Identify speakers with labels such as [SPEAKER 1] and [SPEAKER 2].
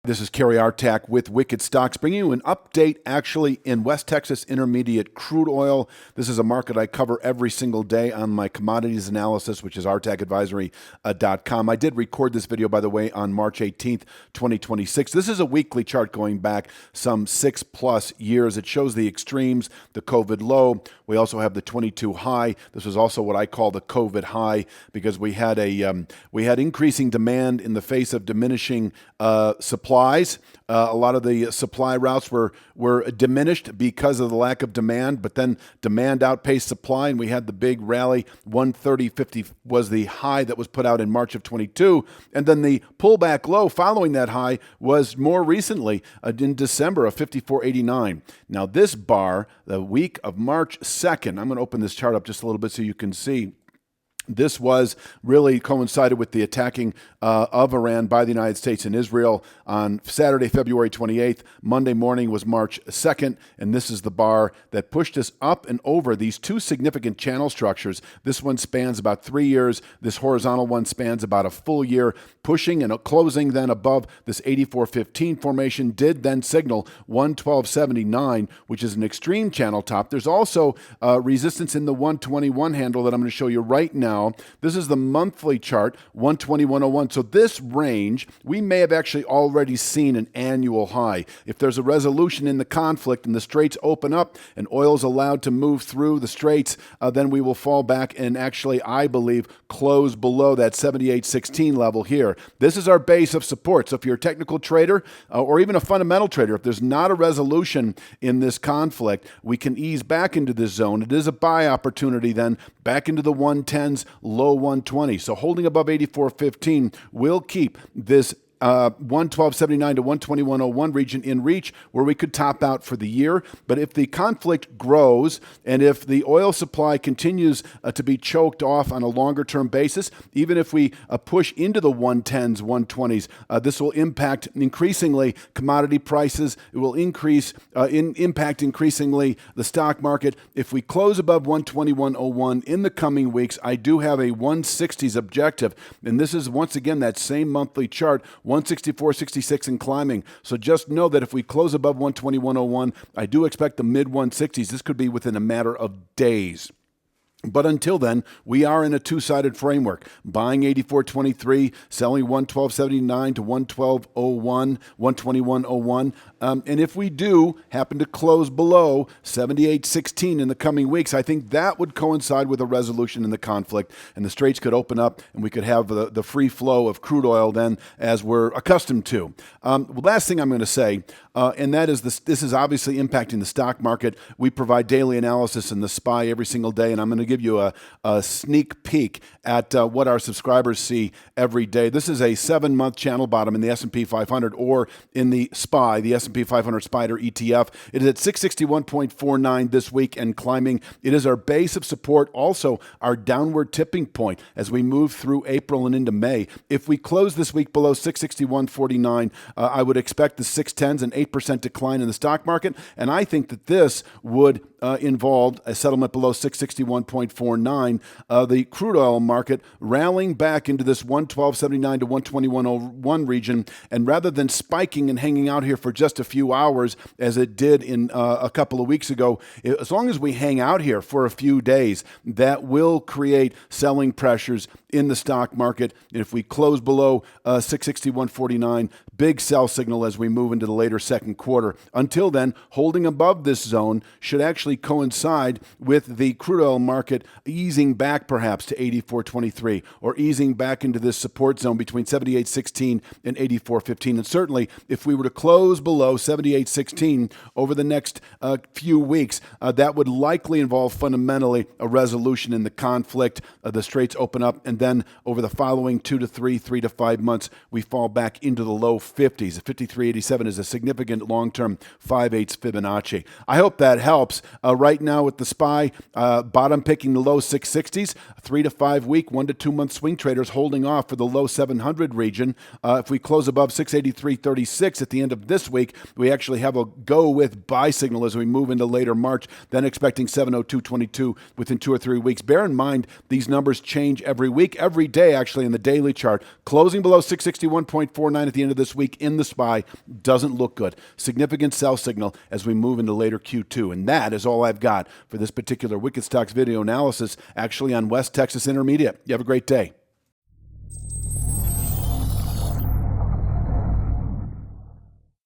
[SPEAKER 1] This is Cary Artac with Wicked Stocks, bringing you an update actually in West Texas Intermediate crude oil. This is a market I cover every single day on my commodities analysis, which is artacadvisory.com. I did record this video, by the way, on March 18th, 2026. This is a weekly chart going back some 6+ years. It shows the extremes, the COVID low. We also have the 22 high. This was also what I call the COVID high because we had increasing demand in the face of diminishing supplies. A lot of the supply routes were diminished because of the lack of demand, but then demand outpaced supply, and we had the big rally. 130.50 was the high that was put out in March of 22, and then the pullback low following that high was more recently in December of 54.89. Now this bar, the week of March 2nd, I'm going to open this chart up just a little bit so you can see. This was really coincided with the attacking of Iran by the United States and Israel on Saturday, February 28th. Monday morning was March 2nd, and this is the bar that pushed us up and over these two significant channel structures. This one spans about 3 years. This horizontal one spans about a full year, pushing and closing then above this 84.15 formation, did then signal 112.79, which is an extreme channel top. There's also resistance in the 121 handle that I'm going to show you right now. This is the monthly chart, 121.01. So this range, we may have actually already seen an annual high. If there's a resolution in the conflict and the straits open up and oil is allowed to move through the straits, then we will fall back and actually, I believe, close below that 78.16 level here. This is our base of support. So if you're a technical trader or even a fundamental trader, if there's not a resolution in this conflict, we can ease back into this zone. It is a buy opportunity then back into the 110s, low 120. So holding above 84.15 will keep this 112.79 to 121.01 region in reach where we could top out for the year. But if the conflict grows and if the oil supply continues to be choked off on a longer term basis, even if we push into the 110s, 120s, this will impact increasingly commodity prices. It will impact increasingly the stock market. If we close above 121.01 in the coming weeks, I do have a 160s objective. And this is once again that same monthly chart, 164.66 and climbing. So just know that if we close above 121.01, I do expect the mid 160s. This could be within a matter of days. But until then, we are in a two-sided framework, buying 84.23, selling 112.79 to 112.01, 121.01. And if we do happen to close below 78.16 in the coming weeks, I think that would coincide with a resolution in the conflict, and the straits could open up, and we could have the free flow of crude oil then as we're accustomed to. Last thing I'm going to say, and that is this is obviously impacting the stock market. We provide daily analysis in the SPY every single day, and I'm going to give you a sneak peek at what our subscribers see every day. This is a 7-month channel bottom in the S&P 500 or in the SPY, the S&P 500 Spider ETF. It is at 661.49 this week and climbing. It is our base of support, also our downward tipping point as we move through April and into May. If we close this week below 661.49, I would expect the 610s and 8% decline in the stock market, and I think that this would involve a settlement below 661.49. The crude oil market rallying back into this 112.79 to 121.01 region, and rather than spiking and hanging out here for just a few hours as it did in a couple of weeks ago, as long as we hang out here for a few days, that will create selling pressures in the stock market. And if we close below 661.49, big sell signal as we move into the later second quarter. Until then, holding above this zone should actually coincide with the crude oil market easing back perhaps to 84.23 or easing back into this support zone between 78.16 and 84.15. And certainly, if we were to close below 78.16 over the next few weeks, that would likely involve fundamentally a resolution in the conflict. The straits open up, and then over the following 3 to 5 months, we fall back into the low 50s. 53.87 is a significant long-term 5/8 Fibonacci. I hope that helps. Right now with the SPY, bottom picking making the low 660s. 3 to 5 week, 1 to 2 month swing traders holding off for the low 700 region. If we close above 683.36 at the end of this week, we actually have a go with buy signal as we move into later March, then expecting 702.22 within 2 or 3 weeks. Bear in mind, these numbers change every week, every day actually in the daily chart. Closing below 661.49 at the end of this week in the SPY doesn't look good. Significant sell signal as we move into later Q2. And that is all I've got for this particular Wicked Stocks video analysis, actually on West Texas Intermediate. You have a great day.